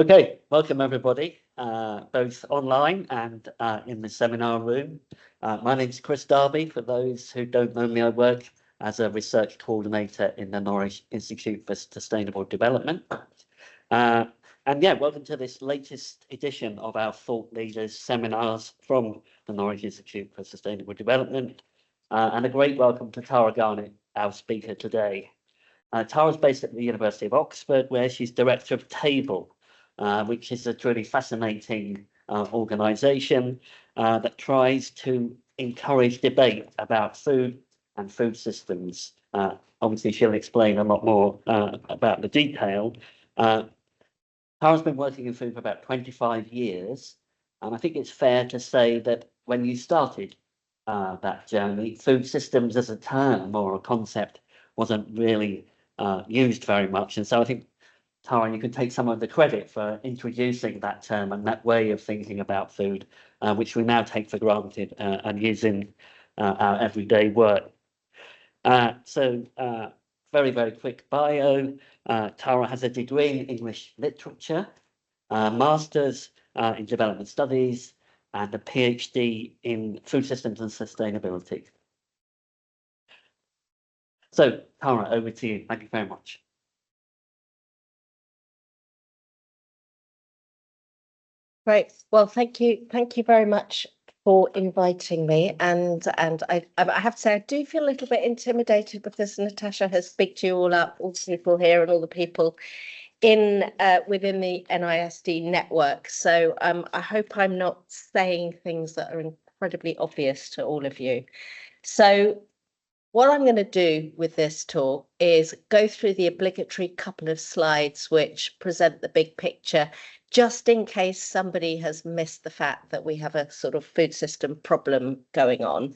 Okay, welcome everybody, both online and in the seminar room. My name is Chris Darby. For those who don't know me, I work as a research coordinator in the Norwich Institute for Sustainable Development. And yeah, welcome to this latest edition of our Thought Leaders seminars from the Norwich Institute for Sustainable Development. And a great welcome to Tara Garnett, our speaker today. Tara's based at the University of Oxford, where she's director of Table, which is a truly fascinating organisation that tries to encourage debate about food and food systems. Obviously, she'll explain a lot more about the detail. Tara's been working in food for about 25 years, and I think it's fair to say that when you started that journey, food systems as a term or a concept wasn't really used very much. And so I think, Tara, you can take some of the credit for introducing that term and that way of thinking about food, which we now take for granted and use in our everyday work. Very, very quick bio. Tara has a degree in English literature, master's in development studies, and a PhD in food systems and sustainability. So, Tara, over to you. Thank you very much. Great. Well, thank you very much for inviting me. And I have to say, I do feel a little bit intimidated because Natasha has picked you all up, all the people here and all the people in within the NISD network. So I hope I'm not saying things that are incredibly obvious to all of you. So what I'm going to do with this talk is go through the obligatory couple of slides which present the big picture, just in case somebody has missed the fact that we have a sort of food system problem going on.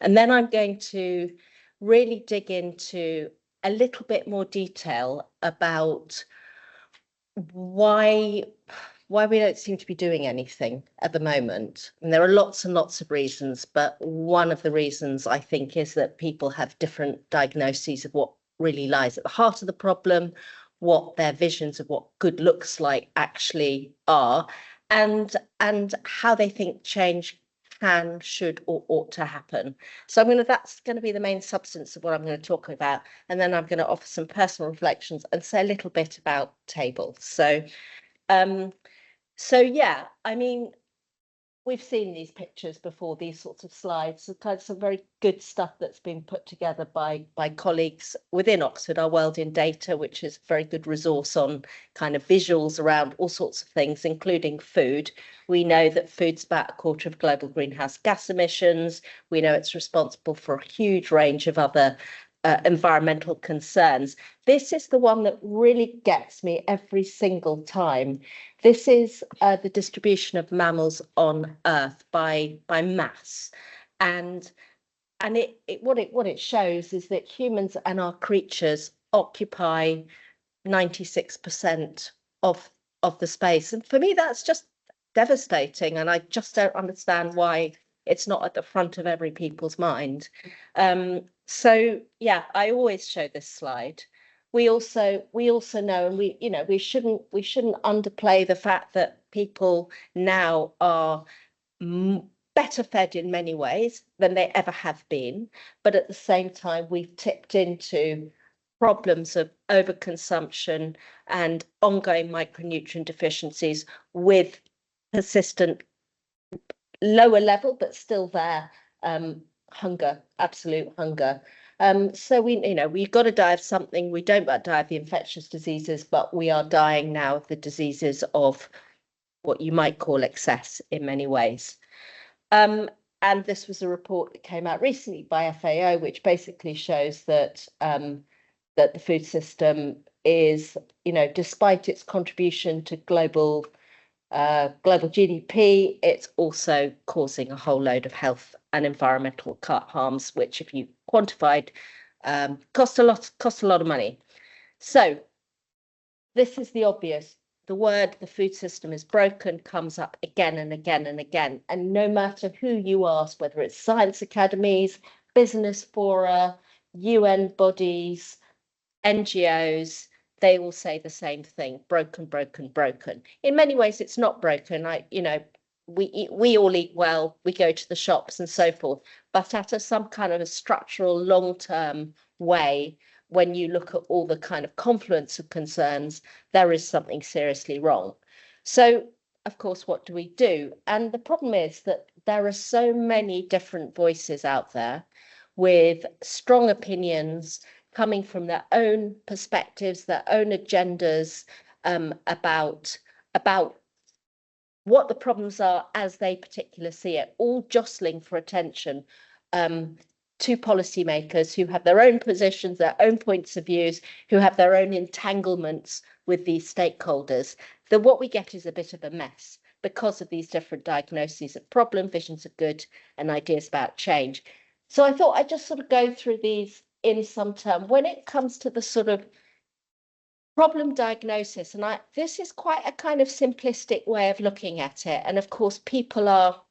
And then I'm going to really dig into a little bit more detail about why we don't seem to be doing anything at the moment. And there are lots and lots of reasons, but one of the reasons I think is that people have different diagnoses of what really lies at the heart of the problem, what their visions of what good looks like actually are, and how they think change can, should, or ought to happen. So that's going to be the main substance of what I'm going to talk about. And then I'm going to offer some personal reflections and say a little bit about Table. So yeah, I mean, we've seen these pictures before, these sorts of slides, some very good stuff that's been put together by colleagues within Oxford, our World in Data, which is a very good resource on kind of visuals around all sorts of things, including food. We know that food's about a quarter of global greenhouse gas emissions. We know it's responsible for a huge range of other environmental concerns. This is the one that really gets me every single time. This is the distribution of mammals on Earth by mass, and what it shows is that humans and our creatures occupy 96% of the space, and for me that's just devastating, and I just don't understand why it's not at the front of every people's mind. So yeah, I always show this slide. We also know, and we shouldn't underplay the fact that people now are better fed in many ways than they ever have been, but at the same time we've tipped into problems of overconsumption and ongoing micronutrient deficiencies with persistent lower level but still there hunger, absolute hunger. So we've got to die of something. We don't die of the infectious diseases, but we are dying now of the diseases of what you might call excess in many ways. And this was a report that came out recently by FAO, which basically shows that that the food system is, despite its contribution to global GDP, it's also causing a whole load of health and environmental harms, which, if you quantified, cost a lot of money. So this is the obvious. The word "the food system is broken" comes up again and again and again. And no matter who you ask, whether it's science academies, business fora, UN bodies, NGOs, they all say the same thing: broken, broken, broken. In many ways, it's not broken. We all eat well, we go to the shops and so forth, but at some kind of a structural, long-term way, when you look at all the kind of confluence of concerns, there is something seriously wrong. So, of course, what do we do? And the problem is that there are so many different voices out there with strong opinions coming from their own perspectives, their own agendas, about what the problems are as they particularly see it, all jostling for attention to policymakers who have their own positions, their own points of views, who have their own entanglements with these stakeholders. Then what we get is a bit of a mess because of these different diagnoses of problem, visions of good, and ideas about change. So I thought I'd just sort of go through these in some term. When it comes to the sort of problem diagnosis, and this is quite a kind of simplistic way of looking at it. And of course, people are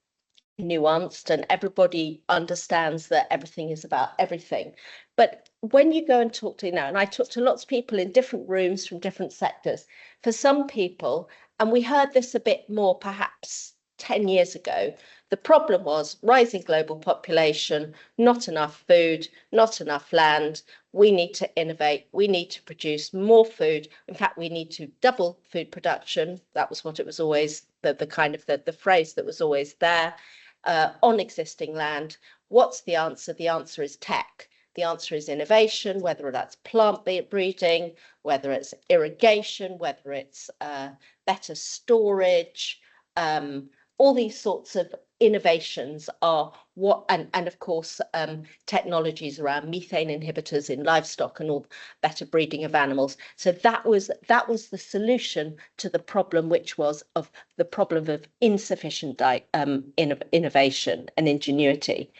nuanced and everybody understands that everything is about everything. But when you go and talk to, and I talked to lots of people in different rooms from different sectors, for some people, and we heard this a bit more perhaps 10 years ago, the problem was rising global population, not enough food, not enough land. We need to innovate. We need to produce more food. In fact, we need to double food production. That was what it was always, the phrase that was always there, on existing land. What's the answer? The answer is tech. The answer is innovation, whether that's plant breeding, whether it's irrigation, whether it's better storage, all these sorts of innovations are what, and of course, technologies around methane inhibitors in livestock and all better breeding of animals. So that was the solution to the problem, which was of the problem of insufficient innovation and ingenuity.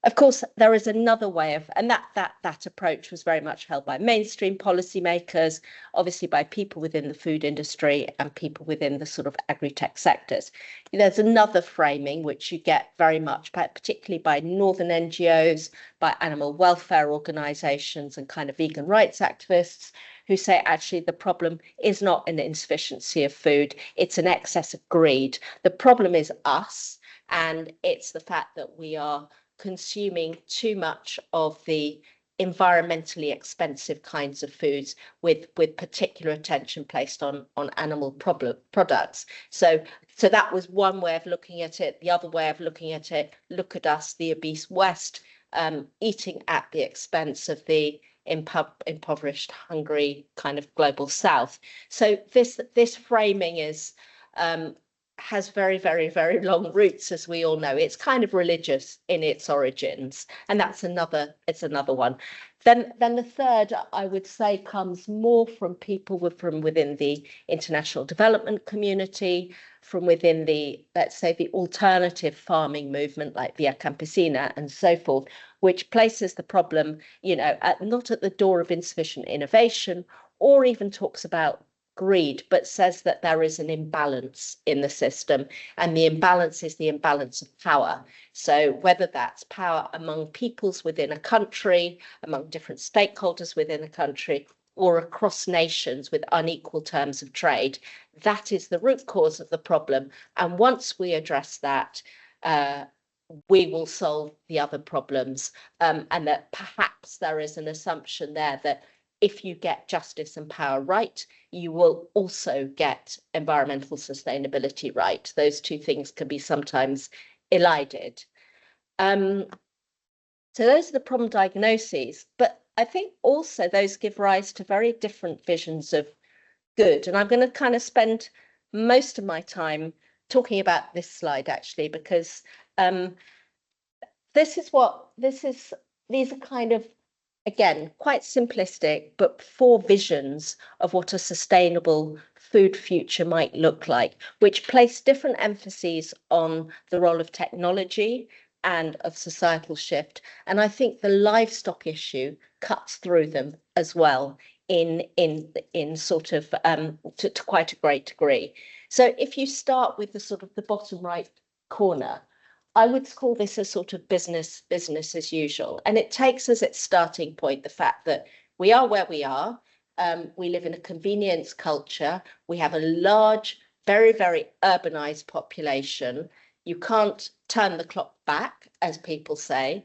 Of course, there is another way of, and that approach was very much held by mainstream policymakers, obviously by people within the food industry and people within the sort of agri-tech sectors. There's another framing which you get very much, particularly by northern NGOs, by animal welfare organisations and kind of vegan rights activists, who say actually the problem is not an insufficiency of food, it's an excess of greed. The problem is us, and it's the fact that we are consuming too much of the environmentally expensive kinds of foods with particular attention placed on animal products. So that was one way of looking at it. The other way of looking at it, look at us, the obese West, eating at the expense of the impoverished, hungry kind of global South. So this framing is has very, very, very long roots, as we all know. It's kind of religious in its origins, and it's another one. Then the third, I would say, comes more from people from within the international development community, from within the, let's say, the alternative farming movement like Via Campesina and so forth, which places the problem, not at the door of insufficient innovation, or even talks about greed, but says that there is an imbalance in the system, and the imbalance is the imbalance of power. So whether that's power among peoples within a country, among different stakeholders within a country, or across nations with unequal terms of trade, that is the root cause of the problem. And once we address that, we will solve the other problems, and that perhaps there is an assumption there that if you get justice and power right, you will also get environmental sustainability right. Those two things can be sometimes elided. So those are the problem diagnoses, but I think also those give rise to very different visions of good. And I'm going to kind of spend most of my time talking about this slide, actually, because these are kind of, again, quite simplistic, but 4 visions of what a sustainable food future might look like, which place different emphases on the role of technology and of societal shift. And I think the livestock issue cuts through them as well in sort of to quite a great degree. So if you start with the sort of the bottom right corner, I would call this a sort of business as usual. And it takes as its starting point the fact that we are where we are. we live in a convenience culture. We have a large, very, very urbanized population. You can't turn the clock back, as people say.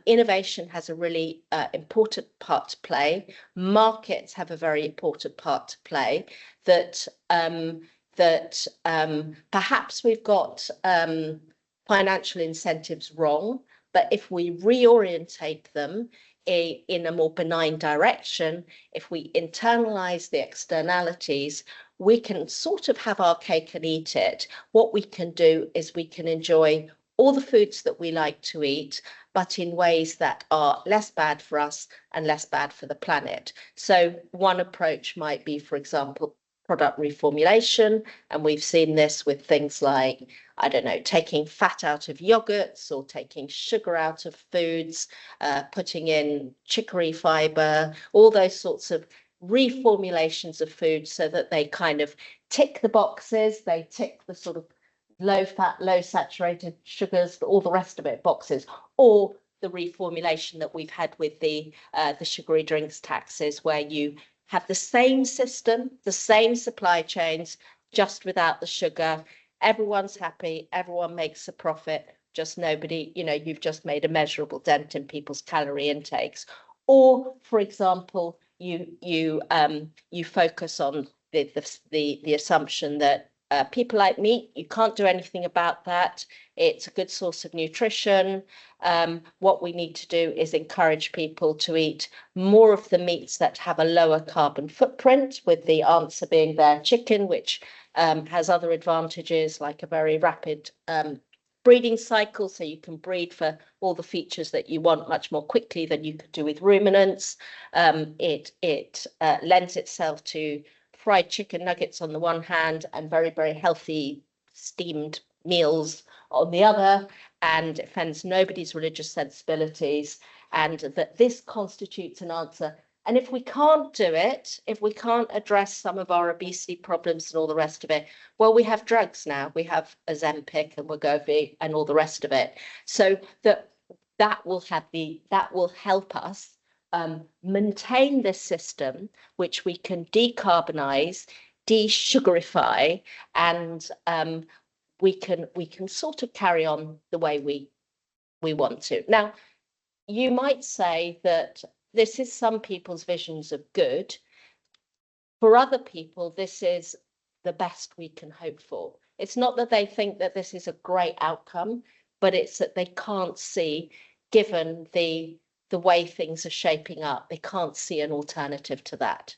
Innovation has a really important part to play. Markets have a very important part to play. Perhaps we've got financial incentives wrong, but if we reorientate them in a more benign direction, if we internalize the externalities, we can sort of have our cake and eat it. What we can do is we can enjoy all the foods that we like to eat, but in ways that are less bad for us and less bad for the planet. So one approach might be, for example, product reformulation, and we've seen this with things like, I don't know, taking fat out of yogurts or taking sugar out of foods, putting in chicory fiber, all those sorts of reformulations of food so that they kind of tick the boxes, they tick the sort of low fat, low saturated sugars, all the rest of it boxes, or the reformulation that we've had with the sugary drinks taxes, where you have the same system, the same supply chains, just without the sugar. Everyone's happy, everyone makes a profit, just nobody, you've just made a measurable dent in people's calorie intakes. Or, for example, you focus on the assumption that people like meat, you can't do anything about that. It's a good source of nutrition. What we need to do is encourage people to eat more of the meats that have a lower carbon footprint, with the answer being their chicken, which has other advantages like a very rapid breeding cycle, so you can breed for all the features that you want much more quickly than you could do with ruminants. It lends itself to fried chicken nuggets on the one hand and very, very healthy steamed meals on the other, and it offends nobody's religious sensibilities, and that this constitutes an answer. And if we can't do it, if we can't address some of our obesity problems and all the rest of it, well, we have drugs now. We have Ozempic and Wegovy and all the rest of it. So that will help us maintain this system, which we can decarbonize, de-sugarify, and we can sort of carry on the way we want to. Now, you might say that this is some people's visions of good. For other people, this is the best we can hope for. It's not that they think that this is a great outcome, but it's that they can't see, given the way things are shaping up, they can't see an alternative to that.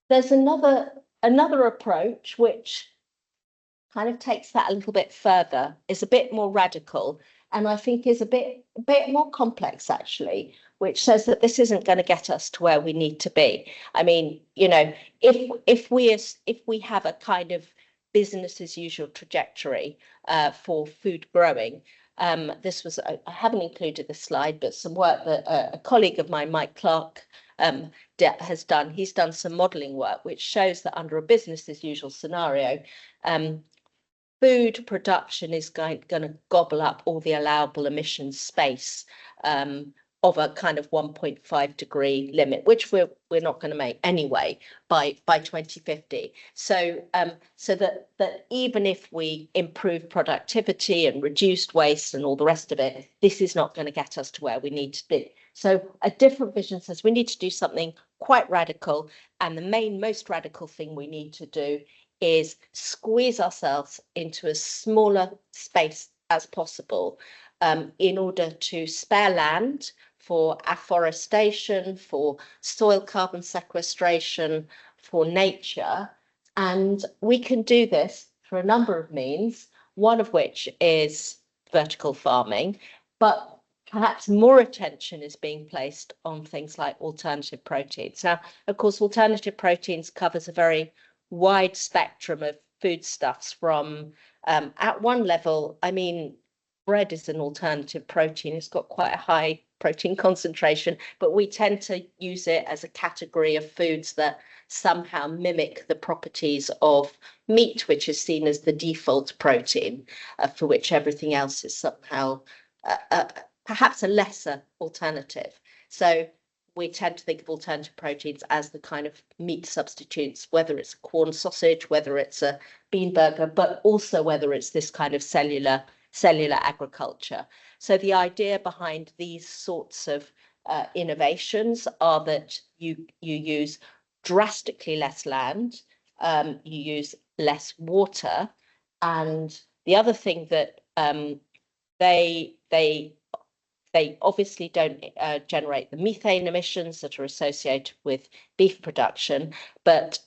There's another approach which kind of takes that a little bit further, is a bit more radical, and I think is a bit more complex actually, which says that this isn't going to get us to where we need to be. I mean, if we have a kind of business as usual trajectory for food growing, this was, I haven't included this slide, but some work that a colleague of mine, Mike Clark, has done. He's done some modelling work which shows that under a business as usual scenario, food production is going to gobble up all the allowable emissions space of a kind of 1.5 degree limit, which we're not going to make anyway by 2050. So that even if we improve productivity and reduced waste and all the rest of it, this is not going to get us to where we need to be. So a different vision says we need to do something quite radical, and the most radical thing we need to do is squeeze ourselves into as smaller space as possible in order to spare land for afforestation, for soil carbon sequestration, for nature. And we can do this through a number of means, one of which is vertical farming, but perhaps more attention is being placed on things like alternative proteins. Now, of course, alternative proteins covers a very wide spectrum of foodstuffs from, at one level, I mean, bread is an alternative protein. It's got quite a high protein concentration, but we tend to use it as a category of foods that somehow mimic the properties of meat, which is seen as the default protein, for which everything else is somehow perhaps a lesser alternative. So we tend to think of alternative proteins as the kind of meat substitutes, whether it's a corn sausage, whether it's a bean burger, but also whether it's this kind of cellular agriculture. So the idea behind these sorts of innovations are that you use drastically less land, you use less water, and the other thing that they obviously don't generate the methane emissions that are associated with beef production, but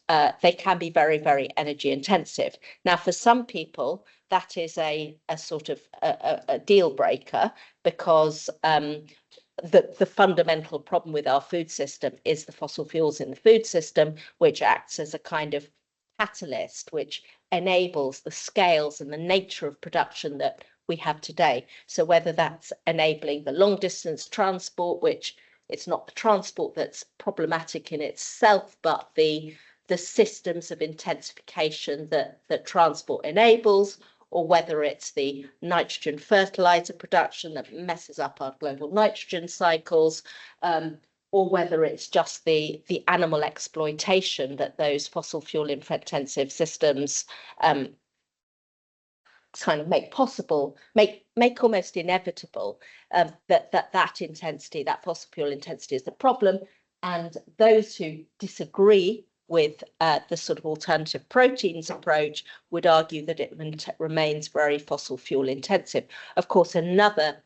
they can be very, very energy intensive. Now, for some people, that is a sort of a deal breaker, because the fundamental problem with our food system is the fossil fuels in the food system, which acts as a kind of catalyst, which enables the scales and the nature of production that we have today. So whether that's enabling the long distance transport, which it's not the transport that's problematic in itself, but the systems of intensification that transport enables, or whether it's the nitrogen fertilizer production that messes up our global nitrogen cycles, or whether it's just the animal exploitation that those fossil fuel intensive systems kind of make possible, make almost inevitable, that intensity, that fossil fuel intensity is the problem. And those who disagree with the sort of alternative proteins approach would argue that it remains very fossil fuel intensive. Of course, another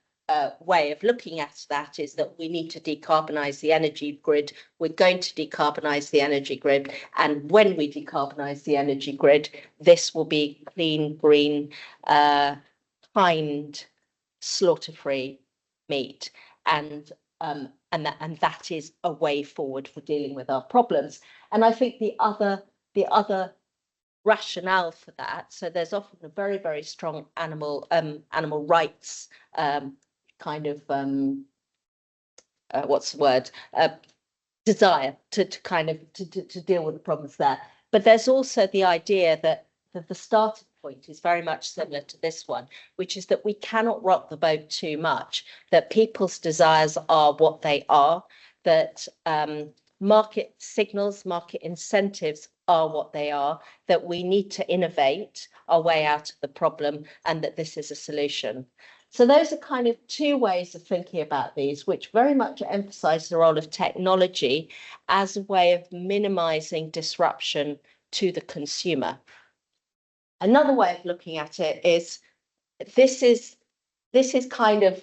way of looking at that is that we need to decarbonize the energy grid. We're going to decarbonize the energy grid. And when we decarbonize the energy grid, this will be clean, green, kind, slaughter-free meat. And that is a way forward for dealing with our problems. And I think the other rationale for that, so there's often a very, very strong animal rights kind of what's the word, desire to kind of to deal with the problems there. But there's also the idea that the starting point is very much similar to this one, which is that we cannot rock the boat too much, that people's desires are what they are, that market signals, market incentives are what they are, that we need to innovate our way out of the problem, and that this is a solution. So those are kind of two ways of thinking about these, which very much emphasize the role of technology as a way of minimizing disruption to the consumer. Another way of looking at it is this is kind of,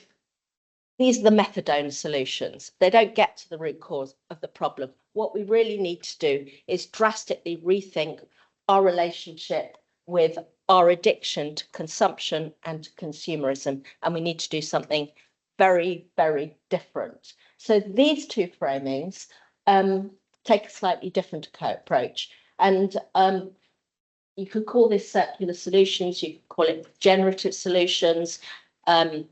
these are the methadone solutions. They don't get to the root cause of the problem. What we really need to do is drastically rethink our relationship with our addiction to consumption and to consumerism, and we need to do something very, very different. So these two framings take a slightly different approach, and you could call this circular solutions, you could call it regenerative solutions. The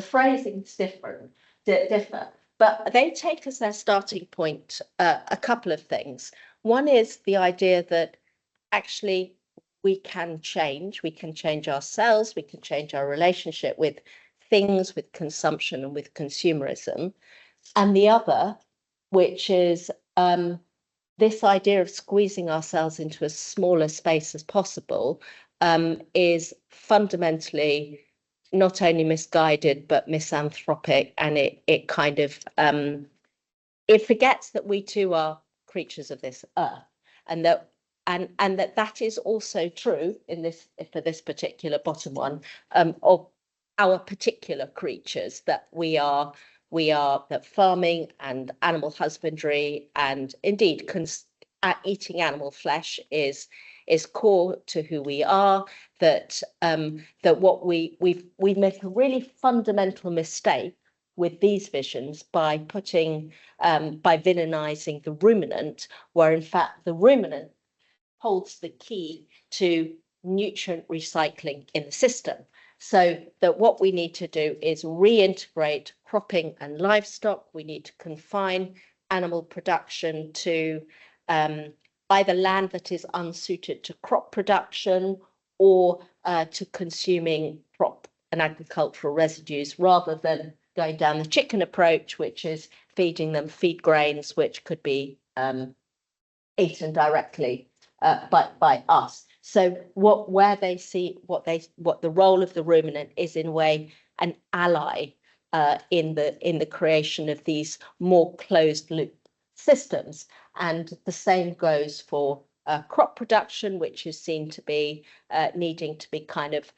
phrasings differ, but they take as their starting point a couple of things. One is the idea that actually we can change ourselves, we can change our relationship with things, with consumption and with consumerism. And the other, which is this idea of squeezing ourselves into as small a space as possible, is fundamentally not only misguided, but misanthropic. And it kind of, it forgets that we too are creatures of this earth, and that that is also true in this, for this particular bottom one, of our particular creatures, that we are that farming and animal husbandry and indeed eating animal flesh is core to who we are, that what we make a really fundamental mistake with these visions by putting by villainizing the ruminant, where in fact the ruminant holds the key to nutrient recycling in the system. So that what we need to do is reintegrate cropping and livestock. We need to confine animal production to either land that is unsuited to crop production, or to consuming crop and agricultural residues, rather than going down the chicken approach, which is feeding them feed grains, which could be eaten directly by us. So where they see what the role of the ruminant is in a way an ally in the creation of these more closed loop systems. And the same goes for crop production, which is seen to be needing to be kind of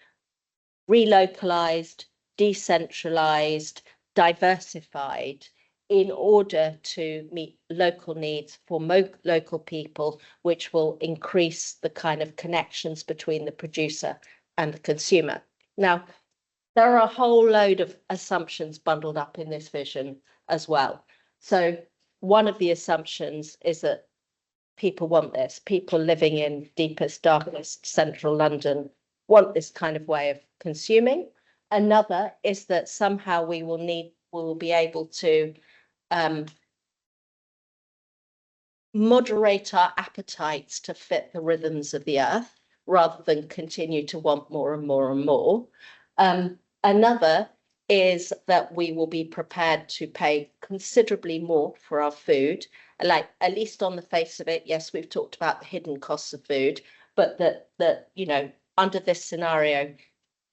relocalized, decentralized, diversified in order to meet local needs for local people, which will increase the kind of connections between the producer and the consumer. Now, there are a whole load of assumptions bundled up in this vision as well. So one of the assumptions is that people want this. People living in deepest, darkest central London want this kind of way of consuming. Another is that somehow we will be able to moderate our appetites to fit the rhythms of the earth rather than continue to want more and more and more. Another is that we will be prepared to pay considerably more for our food. Like, at least on the face of it, yes, we've talked about the hidden costs of food, but that you know, under this scenario,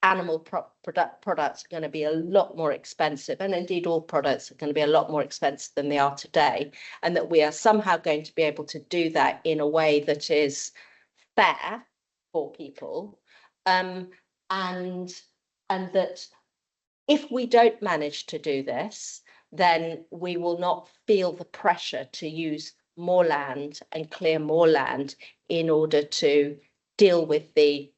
animal products are going to be a lot more expensive, and indeed all products are going to be a lot more expensive than they are today, and that we are somehow going to be able to do that in a way that is fair for people, and that if we don't manage to do this, then we will not feel the pressure to use more land and clear more land in order to deal with the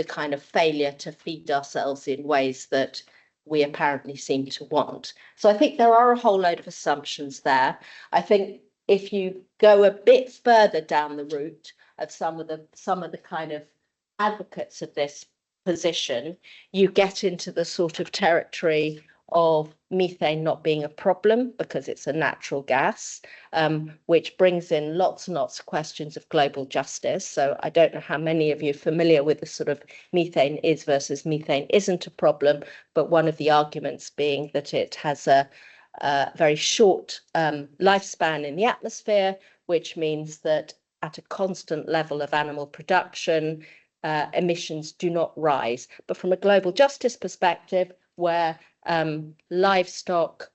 kind of failure to feed ourselves in ways that we apparently seem to want. So I think there are a whole load of assumptions there. I think if you go a bit further down the route of some of the kind of advocates of this position, you get into the sort of territory of methane not being a problem because it's a natural gas, which brings in lots and lots of questions of global justice. So I don't know how many of you are familiar with the sort of methane is versus methane isn't a problem, but one of the arguments being that it has a very short lifespan in the atmosphere, which means that at a constant level of animal production, emissions do not rise. But from a global justice perspective, where livestock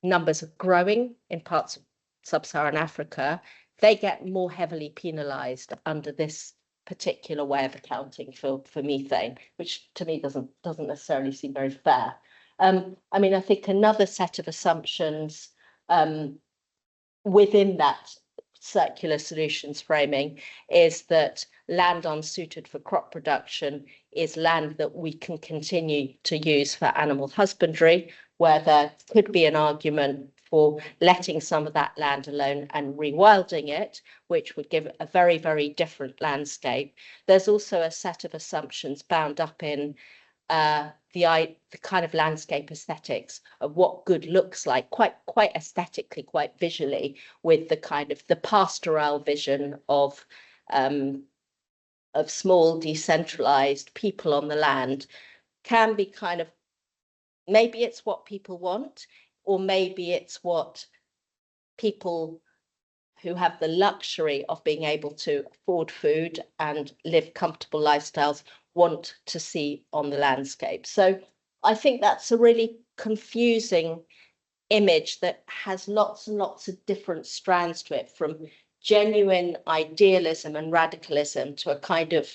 numbers are growing in parts of sub-Saharan Africa, they get more heavily penalised under this particular way of accounting for methane, which to me doesn't necessarily seem very fair. I mean, I think another set of assumptions within that circular solutions framing is that land unsuited for crop production is land that we can continue to use for animal husbandry, where there could be an argument for letting some of that land alone and rewilding it, which would give a very, very different landscape. There's also a set of assumptions bound up in the kind of landscape aesthetics of what good looks like, quite aesthetically, quite visually, with the kind of the pastoral vision of small decentralized people on the land, can be kind of, maybe it's what people want, or maybe it's what people who have the luxury of being able to afford food and live comfortable lifestyles want to see on the landscape. So I think that's a really confusing image that has lots and lots of different strands to it, from genuine idealism and radicalism to a kind of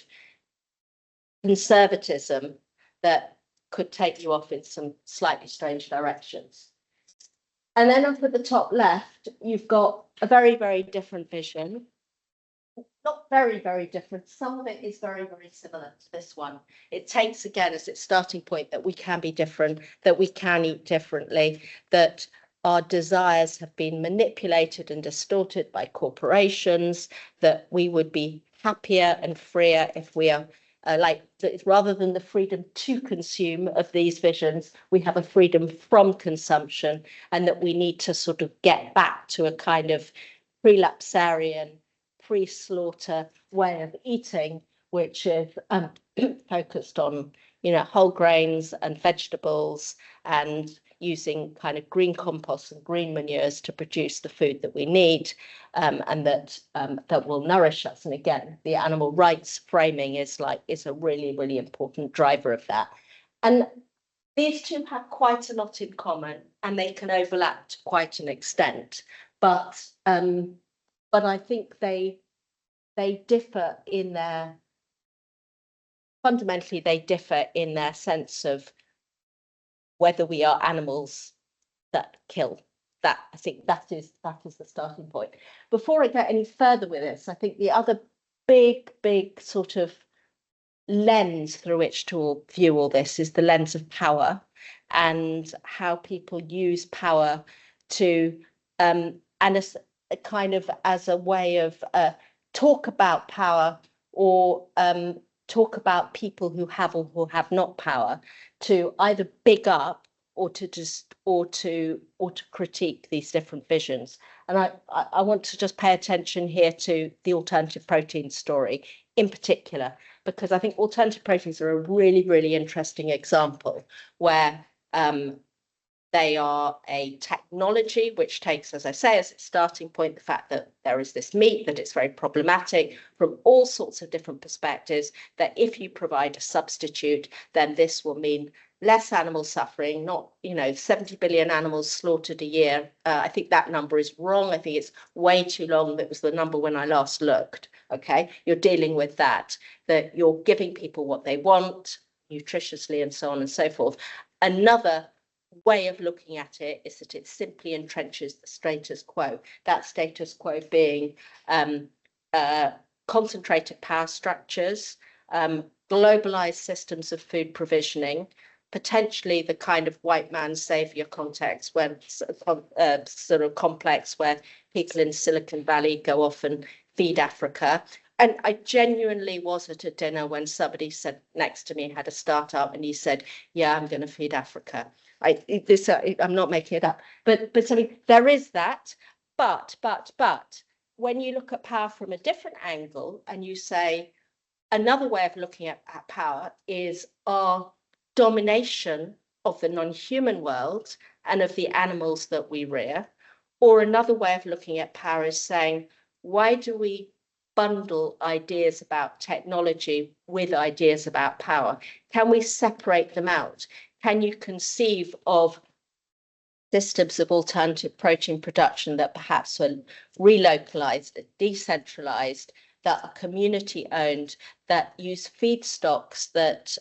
conservatism that could take you off in some slightly strange directions. And then up at the top left, you've got a very, very different vision. Not very, very different. Some of it is very, very similar to this one. It takes, again, as its starting point that we can be different, that we can eat differently, that our desires have been manipulated and distorted by corporations, that we would be happier and freer if we are rather than the freedom to consume of these visions, we have a freedom from consumption, and that we need to sort of get back to a kind of prelapsarian, pre-slaughter way of eating, which is focused on, whole grains and vegetables and using kind of green compost and green manures to produce the food that we need, and that will nourish us. And again, the animal rights framing is a really, really important driver of that. And these two have quite a lot in common, and they can overlap to quite an extent. But I think they differ in their, fundamentally they differ in their sense of whether we are animals that kill. That, I think that is the starting point. Before I get any further with this, I think the other big sort of lens through which to view all this is the lens of power, and how people use power to and as a kind of as a way of talk about power, or talk about people who have or who have not power, to either big up or to critique these different visions. And I want to just pay attention here to the alternative protein story in particular, because I think alternative proteins are a really, really interesting example where they are a technology which takes, as I say, as its starting point, the fact that there is this meat, that it's very problematic from all sorts of different perspectives, that if you provide a substitute, then this will mean less animal suffering, not, 70 billion animals slaughtered a year. I think that number is wrong. I think it's way too long. That was the number when I last looked. Okay, you're dealing with that you're giving people what they want, nutritiously and so on and so forth. Another way of looking at it is that it simply entrenches the status quo. That status quo being concentrated power structures, globalized systems of food provisioning, potentially the kind of white man savior context, where sort of complex, where people in Silicon Valley go off and feed Africa. And I genuinely was at a dinner when somebody said next to me had a startup, and he said, "Yeah, I'm going to feed Africa." I'm not making it up, but I mean, there is that. But when you look at power from a different angle, and you say another way of looking at power is our domination of the non-human world and of the animals that we rear, or another way of looking at power is saying, why do we bundle ideas about technology with ideas about power? Can we separate them out? Can you conceive of systems of alternative protein production that perhaps are relocalized, decentralized, that are community owned, that use feedstocks that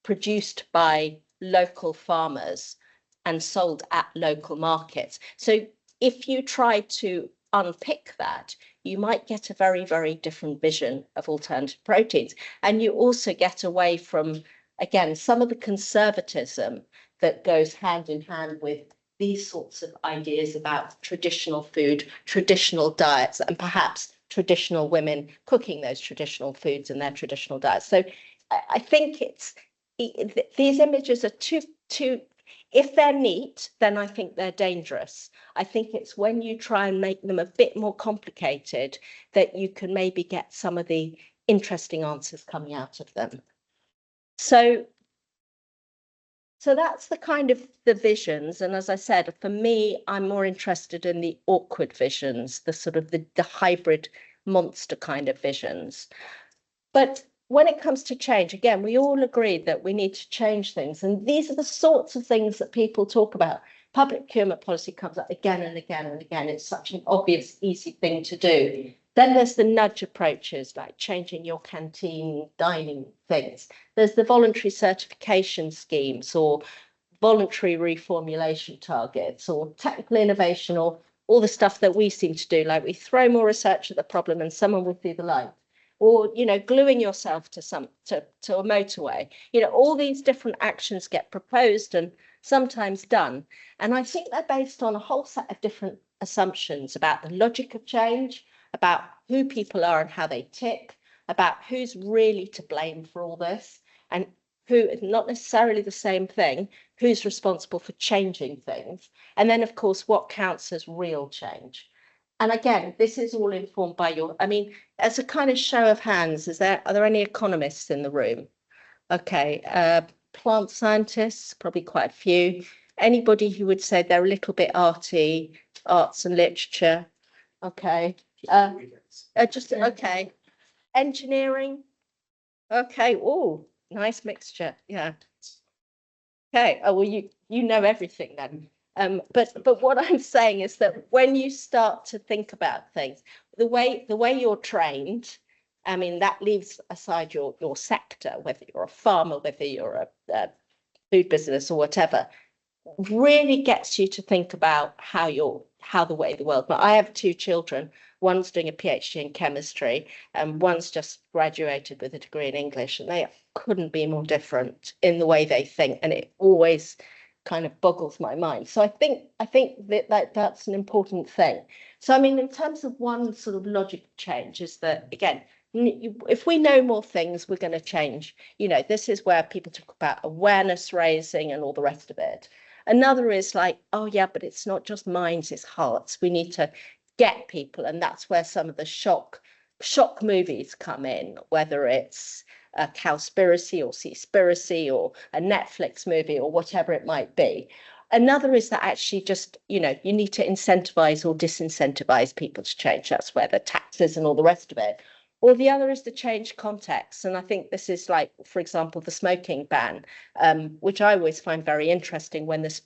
produced by local farmers and sold at local markets? So if you try to unpick that, you might get a very, very different vision of alternative proteins. And you also get away from, again, some of the conservatism that goes hand in hand with these sorts of ideas about traditional food, traditional diets, and perhaps traditional women cooking those traditional foods in their traditional diets. So I think these images are too, if they're neat, then I think they're dangerous. I think it's when you try and make them a bit more complicated that you can maybe get some of the interesting answers coming out of them. So that's the kind of the visions. And as I said, for me, I'm more interested in the awkward visions, the sort of the hybrid monster kind of visions. But when it comes to change, again, we all agree that we need to change things. And these are the sorts of things that people talk about. Public procurement policy comes up again and again and again. It's such an obvious, easy thing to do. Then there's the nudge approaches, like changing your canteen dining things. There's the voluntary certification schemes, or voluntary reformulation targets, or technical innovation, or all the stuff that we seem to do, like we throw more research at the problem and someone will see the light. Or, gluing yourself to a motorway. All these different actions get proposed and sometimes done. And I think they're based on a whole set of different assumptions about the logic of change, about who people are and how they tick, about who's really to blame for all this, and who is not necessarily the same thing, who's responsible for changing things. And then, of course, what counts as real change. And again, this is all informed by as a kind of show of hands, are there any economists in the room? Okay, plant scientists, probably quite a few. Anybody who would say they're a little bit arty, arts and literature? Okay. Just okay. Engineering? Okay. Oh, nice mixture. Yeah. Okay. Oh, well, you know everything then. But what I'm saying is that when you start to think about things, the way you're trained, I mean, that leaves aside your sector, whether you're a farmer, whether you're a food business or whatever, really gets you to think about how the way the world. Now, I have two children. One's doing a PhD in chemistry, and one's just graduated with a degree in English, and they couldn't be more different in the way they think, and it always kind of boggles my mind. So I think that's an important thing. So I mean, in terms of one sort of logic change is that, again, if we know more things, we're going to change. You know, this is where people talk about awareness raising and all the rest of it. Another is like, oh yeah, but it's not just minds, it's hearts. We need to get people, and that's where some of the shock movies come in, whether it's a Cowspiracy or Seaspiracy or a Netflix movie or whatever it might be. Another is that actually just, you know, you need to incentivize or disincentivize people to change. That's where the taxes and all the rest of it. Or the other is to change context. And I think this is like, for example, the smoking ban, which I always find very interesting when this,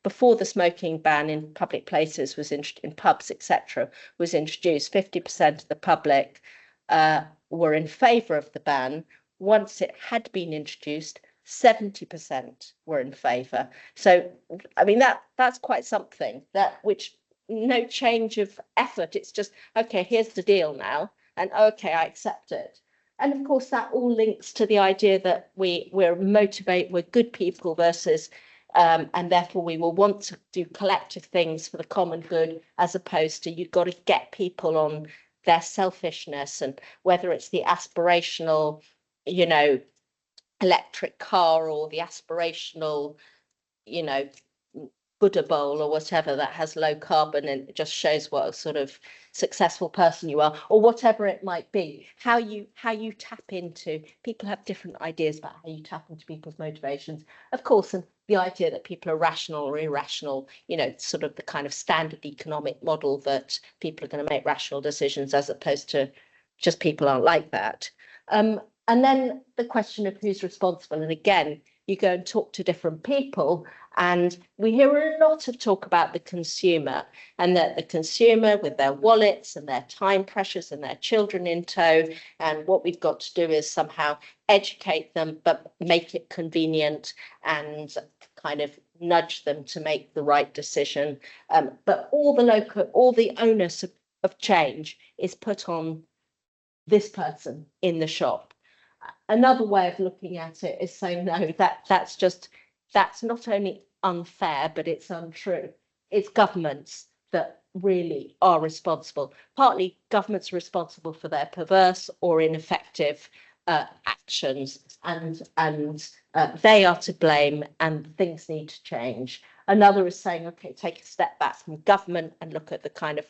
before the smoking ban in public places was in pubs, etc., was introduced, 50% of the public were in favour of the ban. Once it had been introduced, 70% were in favour. So, I mean, that's quite something, that which no change of effort. It's just, okay, here's the deal now. And okay, I accept it. And of course, that all links to the idea that we're good people versus, and therefore we will want to do collective things for the common good, as opposed to you've got to get people on their selfishness, and whether it's the aspirational, you know, electric car or the aspirational, you know, Buddha bowl or whatever that has low carbon, and it just shows what a sort of successful person you are, or whatever it might be. How you tap into, people have different ideas about how you tap into people's motivations, of course, and the idea that people are rational or irrational, you know, sort of the kind of standard economic model that people are going to make rational decisions, as opposed to just people aren't like that. And then the question of who's responsible, and again, you go and talk to different people, and we hear a lot of talk about the consumer, and that the consumer with their wallets and their time pressures and their children in tow, and what we've got to do is somehow educate them, but make it convenient and kind of nudge them to make the right decision. But all the onus of change is put on this person in the shop. Another way of looking at it is saying, no, that's not only unfair, but it's untrue. It's governments that really are responsible. Partly governments are responsible for their perverse or ineffective actions, and they are to blame, and things need to change. Another is saying, okay, take a step back from government and look at the kind of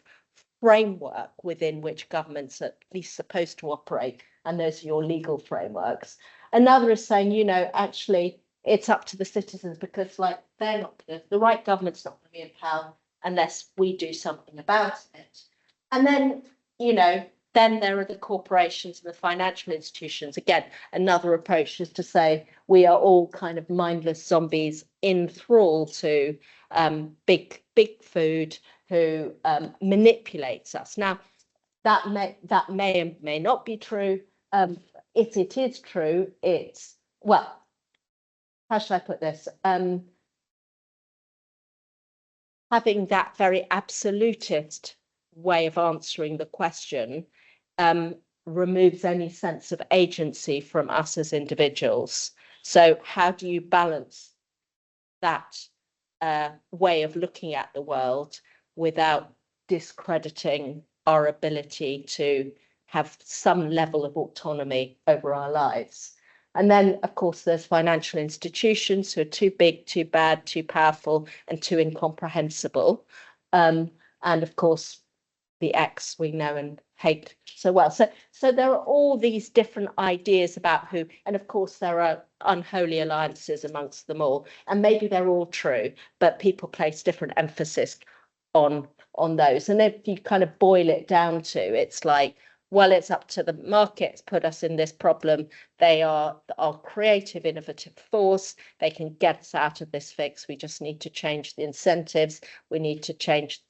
framework within which governments are at least supposed to operate, and those are your legal frameworks. Another is saying, you know, actually it's up to the citizens, because like they're not the right government's not going to be in power unless we do something about it. And then, you know, then there are the corporations and the financial institutions. Again, another approach is to say we are all kind of mindless zombies in thrall to big food, who manipulates us. Now, that may and may not be true. If it is true, it's, well, how should I put this? Having that very absolutist way of answering the question removes any sense of agency from us as individuals. So how do you balance that way of looking at the world without discrediting our ability to have some level of autonomy over our lives? And then, of course, there's financial institutions who are too big, too bad, too powerful, and too incomprehensible. And of course, the X we know and hate so well. So there are all these different ideas about who, and of course there are unholy alliances amongst them all, and maybe they're all true, but people place different emphasis on those. And if you kind of boil it down to, it's like, well, it's up to the markets put us in this problem. They are our creative, innovative force. They can get us out of this fix. We just need to change the incentives. We need to change,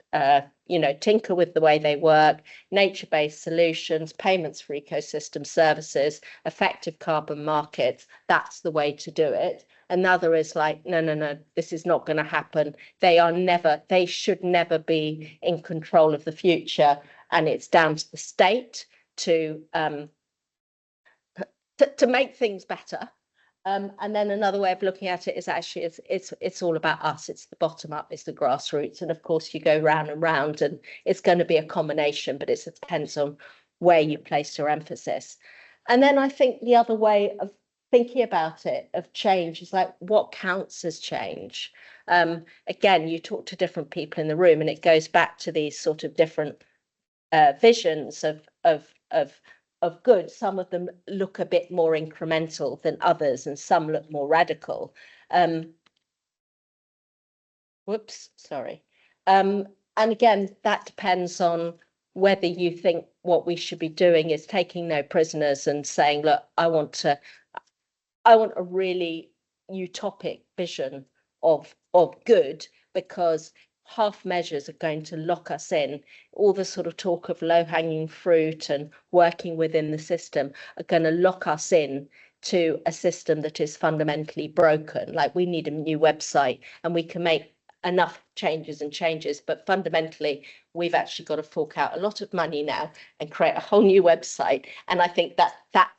tinker with the way they work, nature-based solutions, payments for ecosystem services, effective carbon markets. That's the way to do it. Another is like, no, this is not going to happen. They should never be in control of the future. And it's down to the state to make things better. And then another way of looking at it is actually it's all about us. It's the bottom up, it's the grassroots. And of course you go round and round, and it's going to be a combination, but it depends on where you place your emphasis. And then I think the other way of thinking about it, of change, is like, what counts as change? Again, you talk to different people in the room, and it goes back to these sort of different visions of good. Some of them look a bit more incremental than others, and some look more radical. Sorry. And again, that depends on whether you think what we should be doing is taking no prisoners and saying, look, I want a really utopic vision of good, because half measures are going to lock us in. All the sort of talk of low-hanging fruit and working within the system are going to lock us in to a system that is fundamentally broken. Like, we need a new website, and we can make enough changes, but fundamentally we've actually got to fork out a lot of money now and create a whole new website. And I think that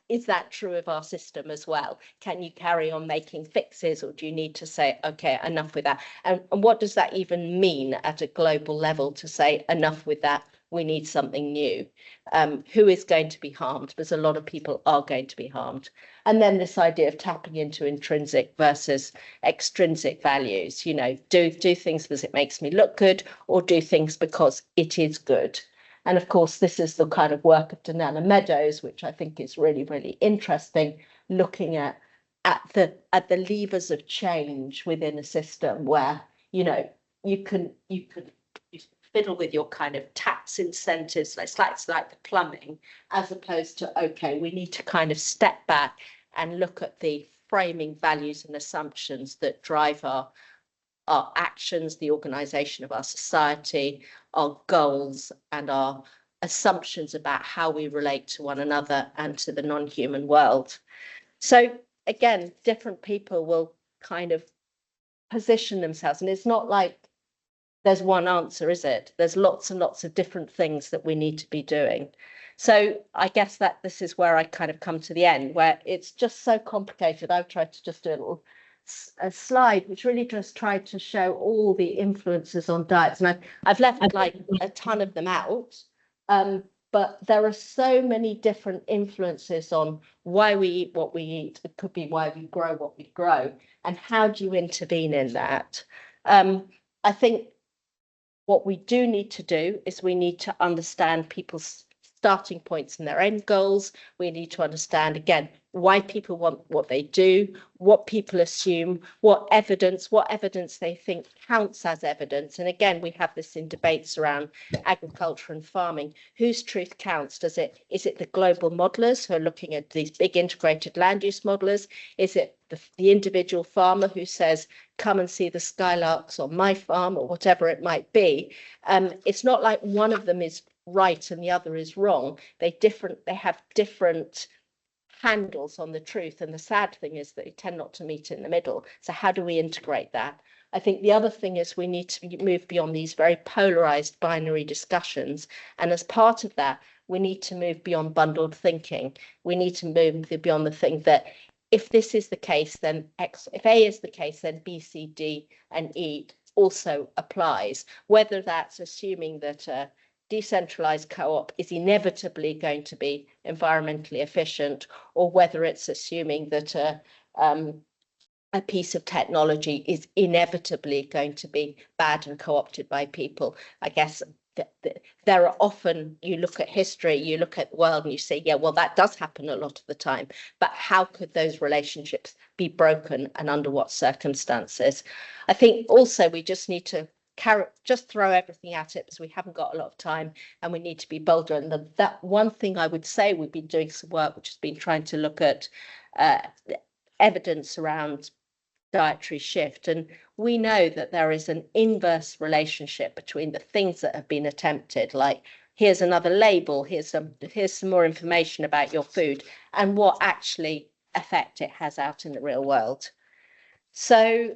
is true of our system as well. Can you carry on making fixes, or do you need to say, okay, enough with that? And what does that even mean at a global level, to say enough with that? We need something new. Who is going to be harmed? Because a lot of people are going to be harmed. And then this idea of tapping into intrinsic versus extrinsic values. Do things because it makes me look good, or do things because it is good. And of course, this is the kind of work of Danana Meadows, which I think is really, really interesting, looking at the levers of change within a system where, you can fiddle with your kind of tax incentives, it's like the plumbing, as opposed to, okay, we need to kind of step back and look at the framing values and assumptions that drive our actions, the organisation of our society, our goals, and our assumptions about how we relate to one another and to the non-human world. So again, different people will kind of position themselves, and it's not like there's one answer, is it? There's lots and lots of different things that we need to be doing. So I guess that this is where I kind of come to the end, where it's just so complicated. I've tried to just do a slide which really just tried to show all the influences on diets, and I've left like a ton of them out, but there are so many different influences on why we eat what we eat. It could be why we grow what we grow, and how do you intervene in that? I think what we do need to do is we need to understand people's starting points and their end goals. We need to understand, again, why people want what they do, what people assume, what evidence they think counts as evidence. And again, we have this in debates around agriculture and farming. Whose truth counts? Is it the global modelers who are looking at these big integrated land use modelers? Is it the individual farmer who says, come and see the skylarks on my farm, or whatever it might be? It's not like one of them is right and the other is wrong. They have different handles on the truth, and the sad thing is that they tend not to meet in the middle. So how do we integrate that? I think the other thing is we need to move beyond these very polarized binary discussions, and as part of that we need to move beyond bundled thinking. We need to move beyond the thing that if this is the case, then X, if A is the case, then B, C, D and E also applies, whether that's assuming that decentralized co-op is inevitably going to be environmentally efficient, or whether it's assuming that a piece of technology is inevitably going to be bad and co-opted by people. I guess there are often, you look at history, you look at the world and you say, yeah, well, that does happen a lot of the time, but how could those relationships be broken and under what circumstances? I think also we just need to just throw everything at it because we haven't got a lot of time and we need to be bolder. And that one thing I would say, we've been doing some work which has been trying to look at evidence around dietary shift, and we know that there is an inverse relationship between the things that have been attempted, like here's another label, here's some more information about your food, and what actually effect it has out in the real world. So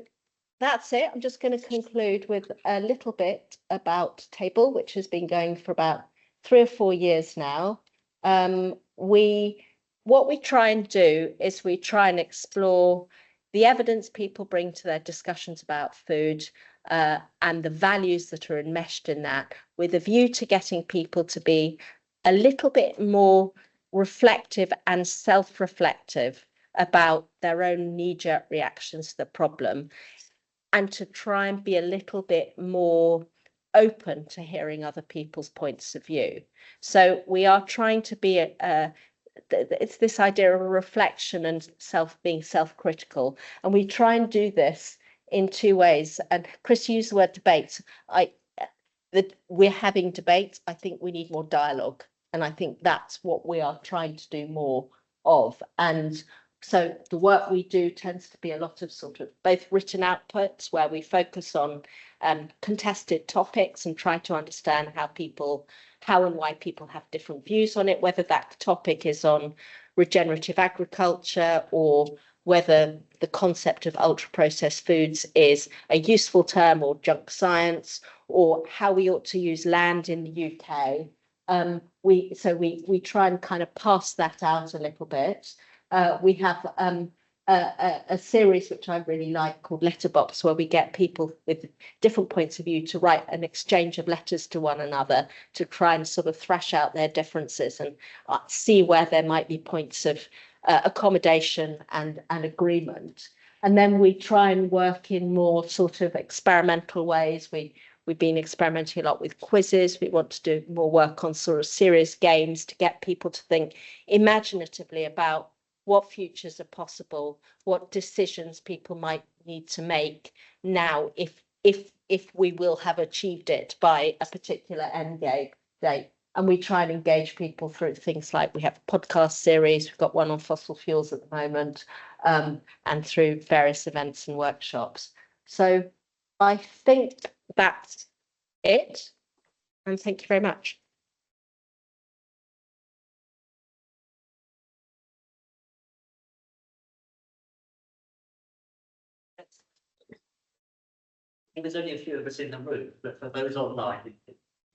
that's it. I'm just going to conclude with a little bit about Table, which has been going for about 3 or 4 years now. What we try and do is we try and explore the evidence people bring to their discussions about food and the values that are enmeshed in that, with a view to getting people to be a little bit more reflective and self-reflective about their own knee-jerk reactions to the problem, and to try and be a little bit more open to hearing other people's points of view. So we are trying to be it's this idea of a reflection and being self-critical, and we try and do this in 2 ways. And Chris used the word debates. That we're having debates. I think we need more dialogue, and I think that's what we are trying to do more of. And so the work we do tends to be a lot of sort of both written outputs where we focus on contested topics and try to understand how and why people have different views on it, whether that topic is on regenerative agriculture or whether the concept of ultra-processed foods is a useful term or junk science, or how we ought to use land in the UK. We try and kind of pass that out a little bit. We have a series which I really like called Letterbox, where we get people with different points of view to write an exchange of letters to one another to try and sort of thrash out their differences and see where there might be points of accommodation and agreement. And then we try and work in more sort of experimental ways. We've been experimenting a lot with quizzes. We want to do more work on sort of serious games to get people to think imaginatively about what futures are possible, what decisions people might need to make now if we will have achieved it by a particular end date. And we try and engage people through things like, we have a podcast series, we've got one on fossil fuels at the moment, and through various events and workshops. So I think that's it, and thank you very much. There's only a few of us in the room, but for those online,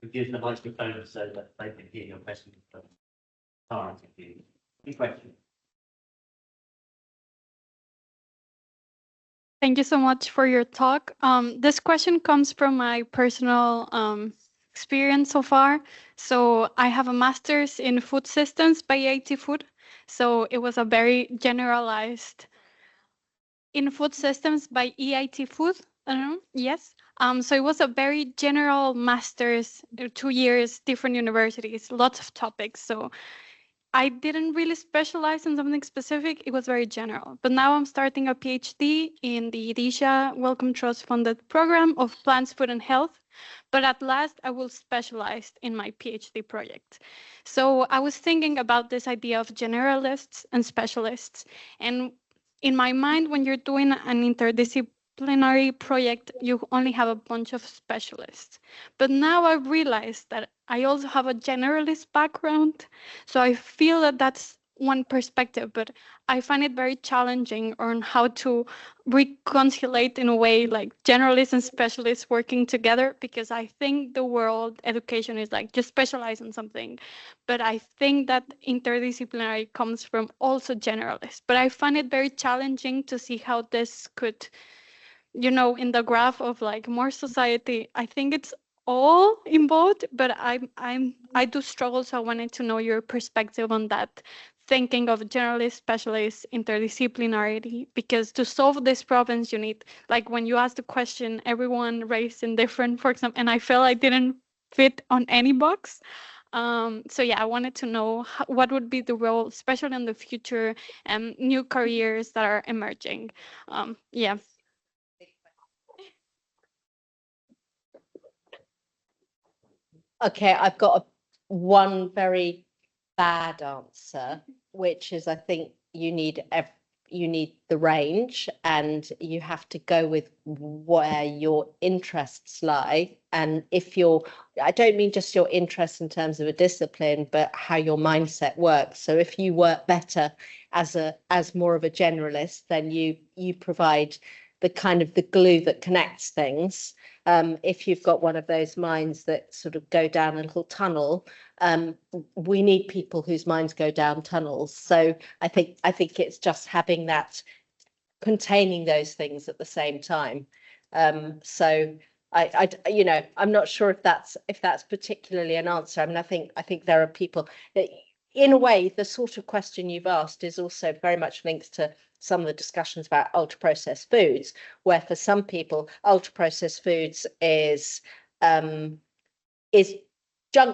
we've used the microphone so that they can hear your question. Any questions? Thank you so much for your talk. This question comes from my personal experience so far. So I have a master's in food systems by EIT Food. So it was a very generalized in food systems by EIT Food. I don't know. Yes. So it was a very general master's, 2 years, different universities, lots of topics. So I didn't really specialize in something specific. It was very general. But now I'm starting a PhD in the Edisha Wellcome Trust funded program of plants, food and health. But at last, I will specialize in my PhD project. So I was thinking about this idea of generalists and specialists. And in my mind, when you're doing an interdisciplinary project, you only have a bunch of specialists. But now I realize that I also have a generalist background. So I feel that that's one perspective, but I find it very challenging on how to reconcile in a way like generalists and specialists working together, because I think the world education is like just specialize in something. But I think that interdisciplinary comes from also generalists. But I find it very challenging to see how this could, you know, in the graph of like more society, I think it's all involved, but I do struggle. So I wanted to know your perspective on that, thinking of generalist, specialist, interdisciplinarity, because to solve these problems, you need, like when you ask the question, everyone raised in different, for example, and I felt I didn't fit on any box. So yeah, I wanted to know what would be the role, especially in the future, and new careers that are emerging. Yeah. Okay, I've got one very bad answer, which is I think you need the range, and you have to go with where your interests lie. And if I don't mean just your interests in terms of a discipline, but how your mindset works. So if you work better as more of a generalist, then you provide the kind of the glue that connects things. If you've got one of those minds that sort of go down a little tunnel, we need people whose minds go down tunnels. So I think it's just having that, containing those things at the same time. So I'm not sure if that's particularly an answer. I mean, I think there are people that, in a way, the sort of question you've asked is also very much linked to some of the discussions about ultra processed foods, where for some people ultra processed foods is junk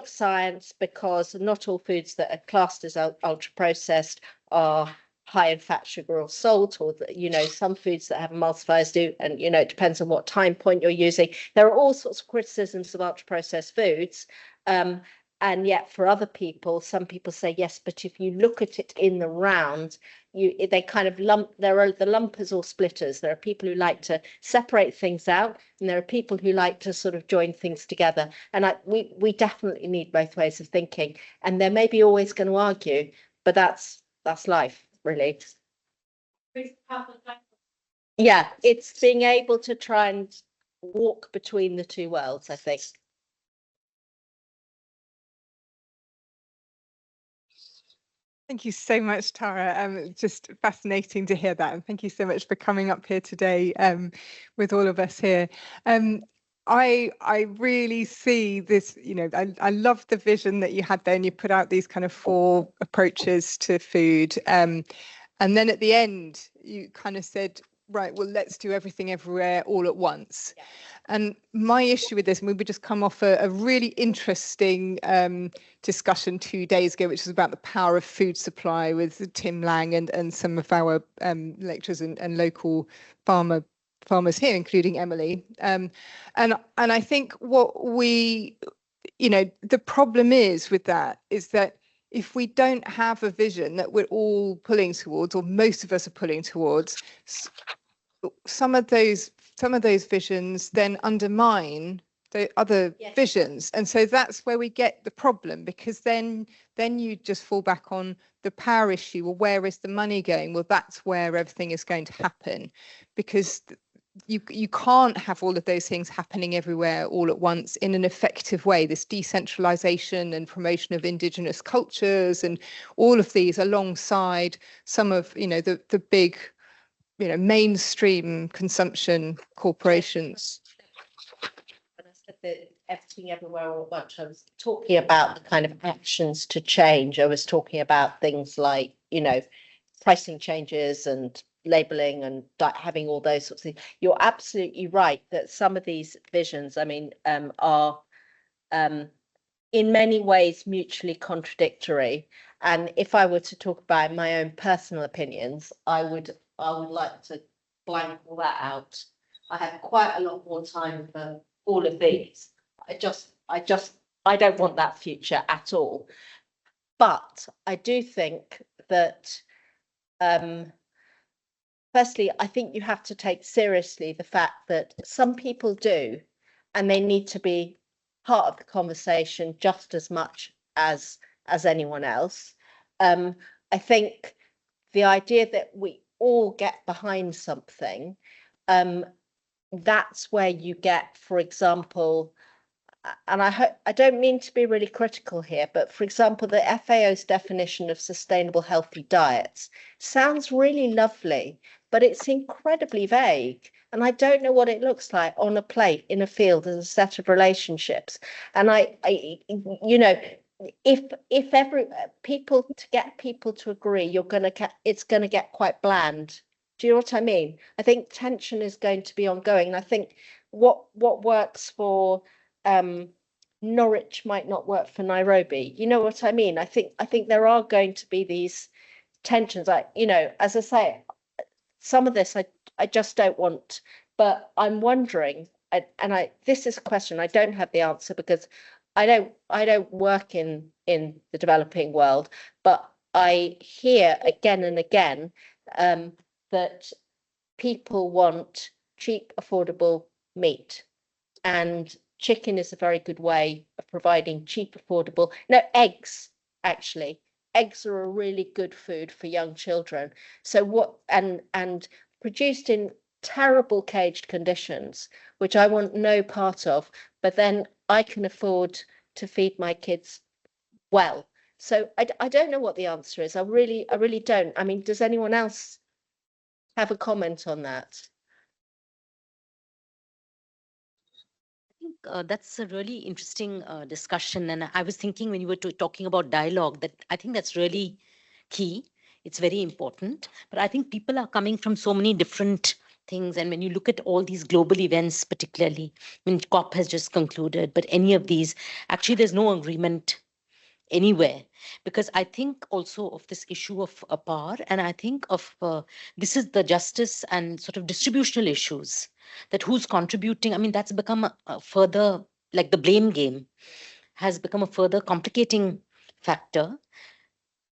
science, because not all foods that are classed as ultra processed are high in fat, sugar, or salt, or some foods that have emulsifiers do, and it depends on what time point you're using. There are all sorts of criticisms of ultra processed foods. And yet for other people, some people say yes, but if you look at it in the round, they kind of lump. There are the lumpers or splitters. There are people who like to separate things out, and there are people who like to sort of join things together. And we definitely need both ways of thinking. And they're maybe always going to argue, but that's life, really. Yeah, it's being able to try and walk between the two worlds, I think. Thank you so much, Tara. Just fascinating to hear that. And thank you so much for coming up here today with all of us here. I really see this, I love the vision that you had there, and you put out these kind of 4 approaches to food. And then at the end, you kind of said, right, well, let's do everything everywhere all at once. Yeah. And my issue with this, and we would just come off a really interesting discussion 2 days ago, which was about the power of food supply with Tim Lang and some of our lecturers and local farmers here, including Emily. And I think what the problem is with that is that if we don't have a vision that we're all pulling towards, or most of us are pulling towards, some of those visions then undermine the other visions. And so that's where we get the problem, because then you just fall back on the power issue. Well, where is the money going? Well, that's where everything is going to happen, because you can't have all of those things happening everywhere all at once in an effective way. This decentralization and promotion of indigenous cultures and all of these, alongside some of the big mainstream consumption corporations. When I said that everything everywhere all at once, I was talking about the kind of actions to change. I was talking about things like pricing changes and labeling and having all those sorts of things. You're absolutely right that some of these visions, I mean, are in many ways mutually contradictory. And if I were to talk about my own personal opinions, I would like to blank all that out. I have quite a lot more time for all of these. I don't want that future at all. But I do think that firstly, I think you have to take seriously the fact that some people do, and they need to be part of the conversation just as much as anyone else. I think the idea that we all get behind something, that's where you get, for example, and I don't mean to be really critical here, but for example, the FAO's definition of sustainable healthy diets sounds really lovely, but it's incredibly vague. And I don't know what it looks like on a plate in a field as a set of relationships. And if every to get people to agree, it's gonna get quite bland. Do you know what I mean? I think tension is going to be ongoing. And I think what works for Norwich might not work for Nairobi. You know what I mean? I think there are going to be these tensions. As I say, some of this I just don't want, but I'm wondering, this is a question I don't have the answer because I don't work in the developing world, but I hear again and again that people want cheap, affordable meat, and chicken is a very good way of providing cheap, affordable. No, eggs, actually. Eggs are a really good food for young children. So and produced in terrible caged conditions, which I want no part of, but then I can afford to feed my kids well. So I don't know what the answer is. I really don't. I mean, does anyone else have a comment on that? That's a really interesting discussion. And I was thinking when you were talking about dialogue that I think that's really key. It's very important. But I think people are coming from so many different things. And when you look at all these global events, particularly when COP has just concluded, but any of these, actually, there's no agreement anywhere, because I think also of this issue of power, and I think of this is the justice and sort of distributional issues, that who's contributing. I mean, that's become a further, like the blame game has become a further complicating factor,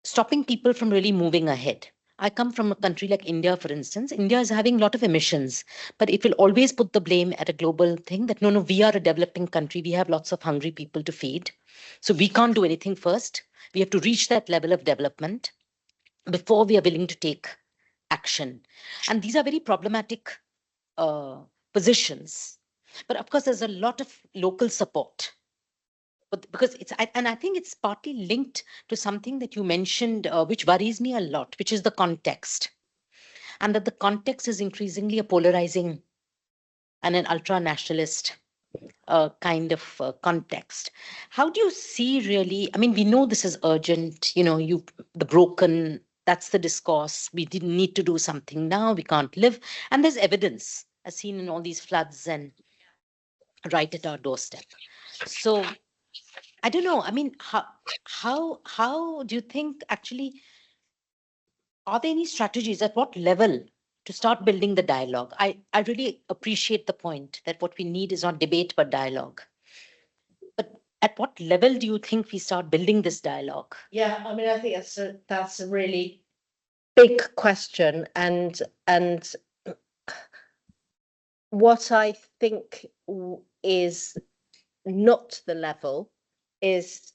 stopping people from really moving ahead. I come from a country like India, for instance. India is having a lot of emissions, but it will always put the blame at a global thing that no, we are a developing country. We have lots of hungry people to feed. So we can't do anything first. We have to reach that level of development before we are willing to take action. And these are very problematic positions. But of course, there's a lot of local support. But because and I think it's partly linked to something that you mentioned, which worries me a lot, which is the context. And that the context is increasingly a polarizing and an ultra-nationalist kind of context. How do you see really, I mean, we know this is urgent, the broken, that's the discourse. We didn't need to do something now, we can't live. And there's evidence as seen in all these floods and right at our doorstep. So I don't know. I mean, how do you think actually, are there any strategies at what level to start building the dialogue? I really appreciate the point that what we need is not debate, but dialogue. But at what level do you think we start building this dialogue? Yeah, I mean, I think that's a really big question, and what I think is not the level is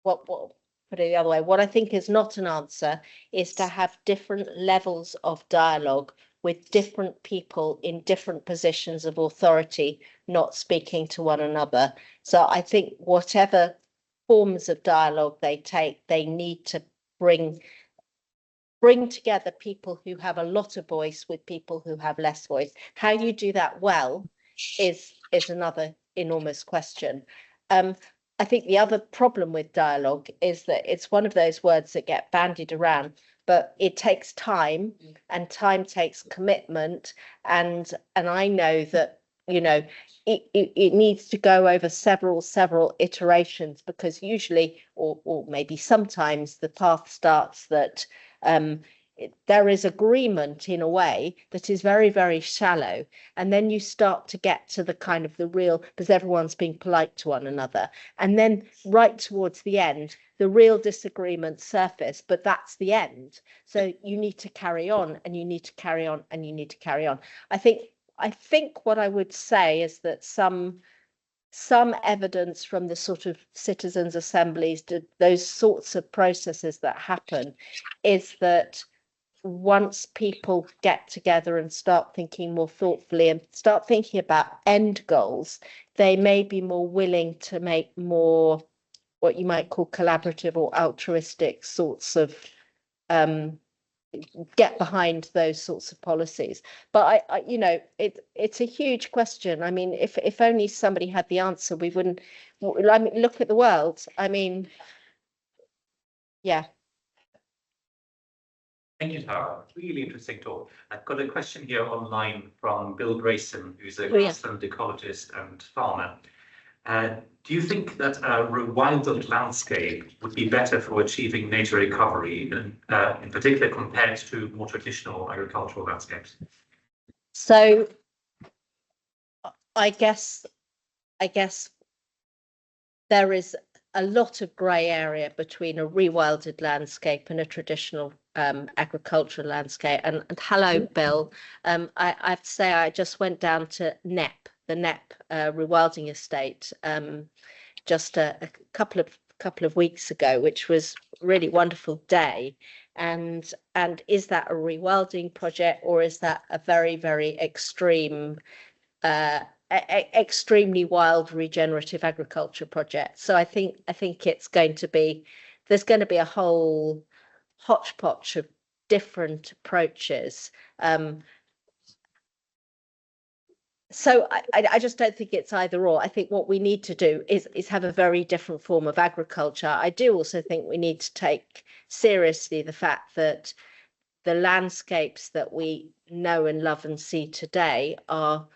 what put it the other way. What I think is not an answer is to have different levels of dialogue with different people in different positions of authority, not speaking to one another. So I think whatever forms of dialogue they take, they need to bring together people who have a lot of voice with people who have less voice. How you do that well is another enormous question. I think the other problem with dialogue is that it's one of those words that get bandied around, but it takes time, and time takes commitment. And I know that, it needs to go over several iterations, because usually, or maybe sometimes, the path starts that there is agreement in a way that is very, very shallow. And then you start to get to the kind of the real, because everyone's being polite to one another. And then right towards the end, the real disagreements surface, but that's the end. So you need to carry on, and you need to carry on, and you need to carry on. I think what I would say is that some evidence from the sort of citizens' assemblies, those sorts of processes that happen, is that once people get together and start thinking more thoughtfully and start thinking about end goals, they may be more willing to make more what you might call collaborative or altruistic sorts of get behind those sorts of policies. But it's a huge question. I mean, if only somebody had the answer, we wouldn't. I mean, look at the world. I mean, yeah. Thank you, Tara. Really interesting talk. I've got a question here online from Bill Grayson, who's a Oh, yeah. grassland ecologist and farmer. Do you think that a rewilded landscape would be better for achieving nature recovery, in particular compared to more traditional agricultural landscapes? So I guess there is a lot of grey area between a rewilded landscape and a traditional agricultural landscape. And hello, Bill. I have to say I just went down to the NEP rewilding estate just a couple of weeks ago, which was a really wonderful day. And is that a rewilding project, or is that a very, very extreme extremely wild regenerative agriculture project? So I think it's going to be, there's going to be a whole hodgepodge of different approaches. So I just don't think it's either or. I think what we need to do is have a very different form of agriculture. I do also think we need to take seriously the fact that the landscapes that we know and love and see today are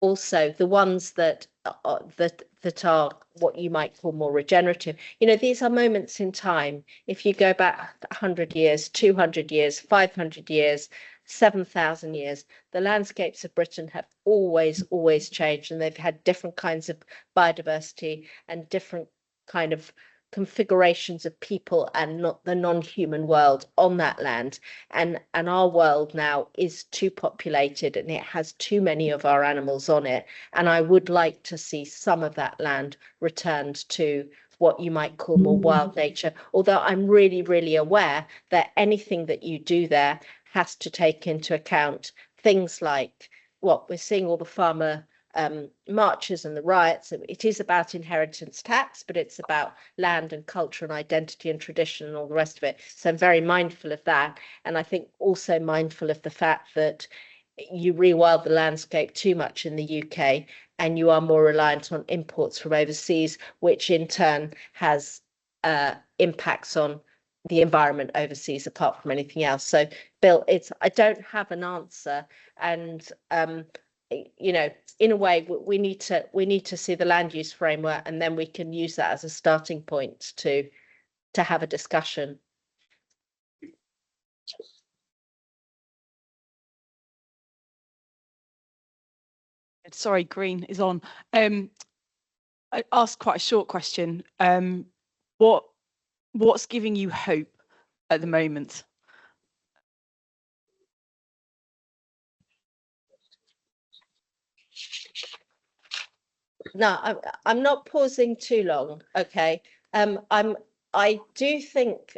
also the ones that are what you might call more regenerative. You know, these are moments in time. If you go back 100 years, 200 years, 500 years, 7,000 years, the landscapes of Britain have always changed, and they've had different kinds of biodiversity and different kind of configurations of people and not the non-human world on that land. And our world now is too populated, and it has too many of our animals on it. And I would like to see some of that land returned to what you might call more wild nature, although I'm really, really aware that anything that you do there has to take into account things like what we're seeing, all the farmer marches and the riots. It is about inheritance tax, but it's about land and culture and identity and tradition and all the rest of it. So I'm very mindful of that. And I think also mindful of the fact that you rewild the landscape too much in the UK, and you are more reliant on imports from overseas, which in turn has impacts on the environment overseas apart from anything else. So Bill, I don't have an answer, and you know, in a way we need to see the land use framework, and then we can use that as a starting point to have a discussion. Sorry, green is on. I asked quite a short question. What's giving you hope at the moment? No, I'm not pausing too long. Okay. I do think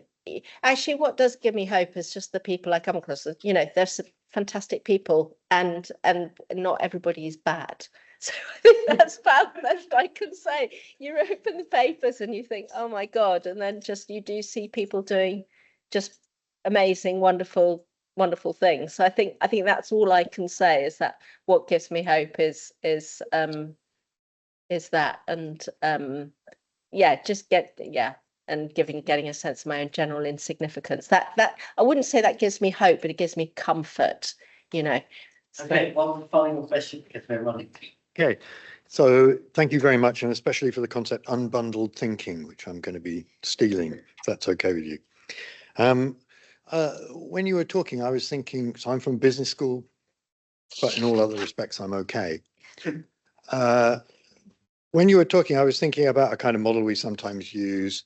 actually what does give me hope is just the people I come across. You know, there's some fantastic people, and not everybody is bad. So I think that's about the best I can say. You open the papers and you think, oh my God, and then just you do see people doing just amazing, wonderful things. So I think that's all I can say, is that what gives me hope is that, and yeah, just and getting a sense of my own general insignificance. That I wouldn't say that gives me hope, but it gives me comfort, you know. Okay, one final question because we're running. Okay, so thank you very much, and especially for the concept unbundled thinking, which I'm going to be stealing, if that's okay with you. When you were talking, I was thinking, so I'm from business school, but in all other respects, I'm okay. When you were talking, I was thinking about a kind of model we sometimes use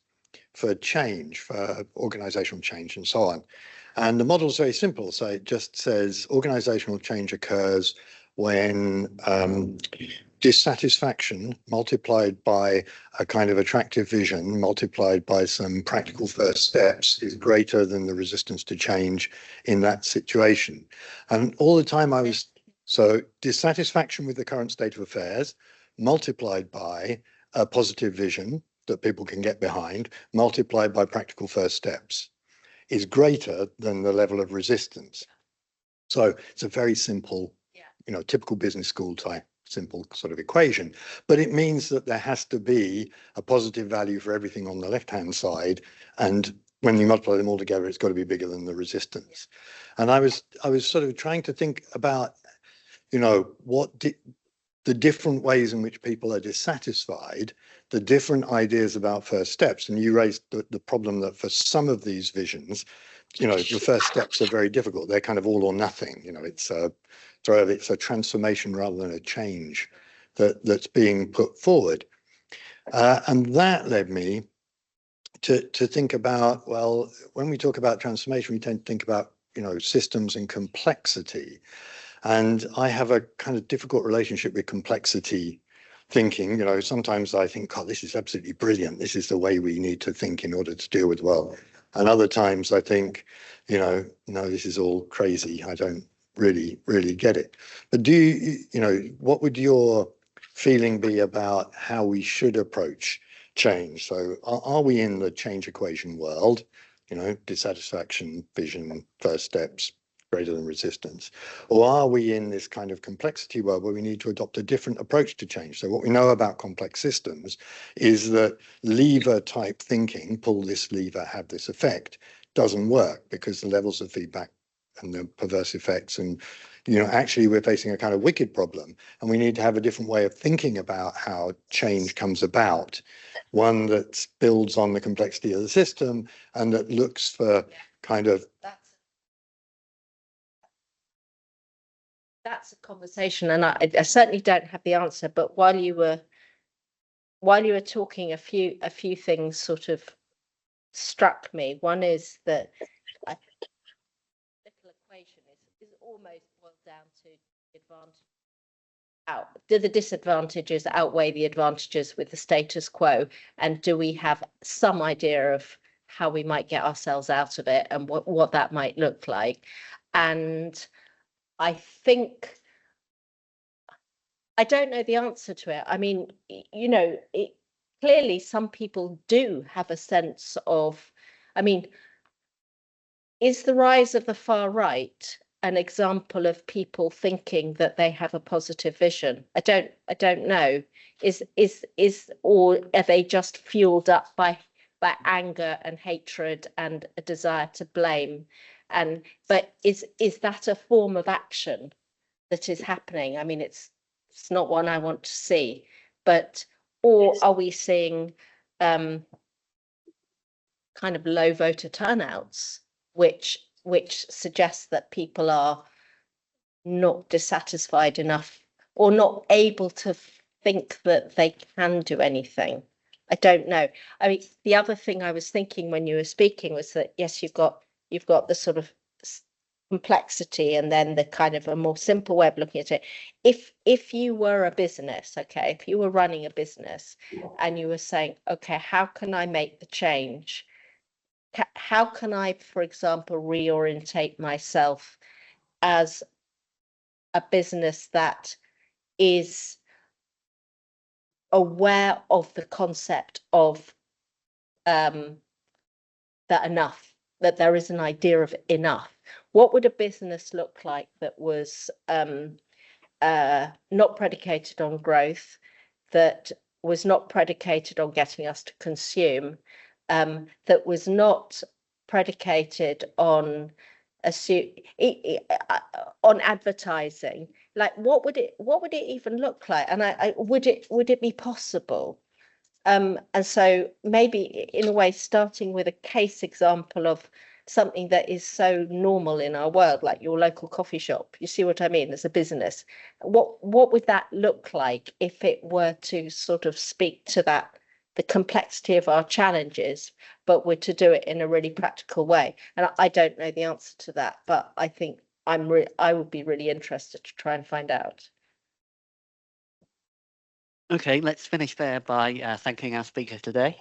for change, for organizational change and so on. And the model is very simple. So it just says organizational change occurs when dissatisfaction multiplied by a kind of attractive vision multiplied by some practical first steps is greater than the resistance to change in that situation. And all the time so dissatisfaction with the current state of affairs multiplied by a positive vision that people can get behind, multiplied by practical first steps, is greater than the level of resistance. So it's a very simple, you know, typical business school type simple sort of equation, but it means that there has to be a positive value for everything on the left-hand side, and when you multiply them all together, it's got to be bigger than the resistance. And I was sort of trying to think about, you know, the different ways in which people are dissatisfied, the different ideas about first steps. And you raised the problem that for some of these visions, you know, the first steps are very difficult. They're kind of all or nothing. You know, it's a transformation rather than a change that's being put forward. And that led me to think about, well, when we talk about transformation, we tend to think about, you know, systems and complexity. And I have a kind of difficult relationship with complexity thinking. You know, sometimes I think, God, this is absolutely brilliant. This is the way we need to think in order to deal with the world. And other times I think, you know, no, this is all crazy. I don't really get it. But do you, you know, what would your feeling be about how we should approach change? So are we in the change equation world, you know, dissatisfaction, vision, first steps, greater than resistance? Or are we in this kind of complexity world where we need to adopt a different approach to change? So what we know about complex systems is that lever type thinking, pull this lever, have this effect, doesn't work because the levels of feedback and the perverse effects, and, you know, actually we're facing a kind of wicked problem, and we need to have a different way of thinking about how change comes about, one that builds on the complexity of the system and that looks for kind of that's a conversation, and I certainly don't have the answer. But while you were talking, a few things sort of struck me. One is that I think the political equation is almost boiled down to do the disadvantages outweigh the advantages with the status quo, and do we have some idea of how we might get ourselves out of it and what that might look like? And I think I don't know the answer to it. I mean, you know, clearly some people do have a sense of, I mean, is the rise of the far right an example of people thinking that they have a positive vision? I don't know. Or are they just fueled up by anger and hatred and a desire to blame? But is that a form of action that is happening? I mean, it's not one I want to see, but or are we seeing kind of low voter turnouts, which suggests that people are not dissatisfied enough or not able to think that they can do anything? I don't know. I mean, the other thing I was thinking when you were speaking was that, yes, you've got the sort of complexity and then the kind of a more simple way of looking at it. If you were a business, okay, if you were running a business and you were saying, okay, how can I make the change? How can I, for example, reorientate myself as a business that is aware of the concept of that there is an idea of enough? What would a business look like that was not predicated on growth, that was not predicated on getting us to consume, that was not predicated on advertising? Like, what would it even look like? And would it be possible? And so maybe in a way, starting with a case example of something that is so normal in our world, like your local coffee shop. You see what I mean? As a business, what would that look like if it were to sort of speak to the complexity of our challenges, but were to do it in a really practical way? And I don't know the answer to that, but I think I would be really interested to try and find out. Okay, let's finish there by thanking our speaker today.